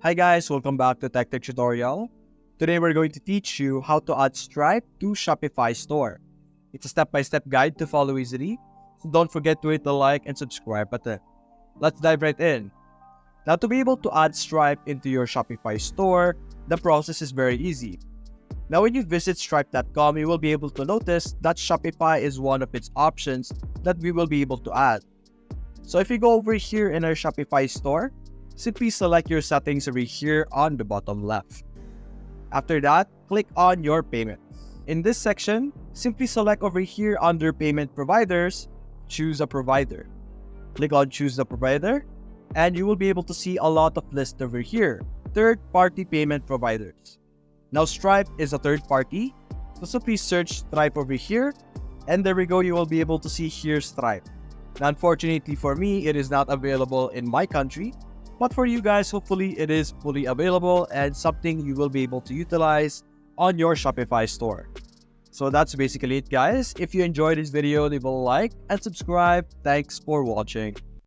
Hi guys, welcome back to Tech Tutorial. Today we're going to teach you how to add Stripe to Shopify store. It's a step-by-step guide to follow easily, so don't forget to hit the like and subscribe button. Let's dive right in. Now to be able to add Stripe into your Shopify store, the process is very easy. Now when you visit stripe.com, you will be able to notice that Shopify is one of its options that we will be able to add. So if you go over here in our Shopify store, simply select your settings over here on the bottom left. After that, click on your payments. In this section, simply select over here under payment providers, choose a provider. Click on choose a provider, and you will be able to see a lot of lists over here, third-party payment providers. Now Stripe is a third party, so simply search Stripe over here, and there we go, you will be able to see here Stripe. Now, unfortunately for me, it is not available in my country, but for you guys, hopefully it is fully available and something you will be able to utilize on your Shopify store. So that's basically it, guys. If you enjoyed this video, leave a like and subscribe. Thanks for watching.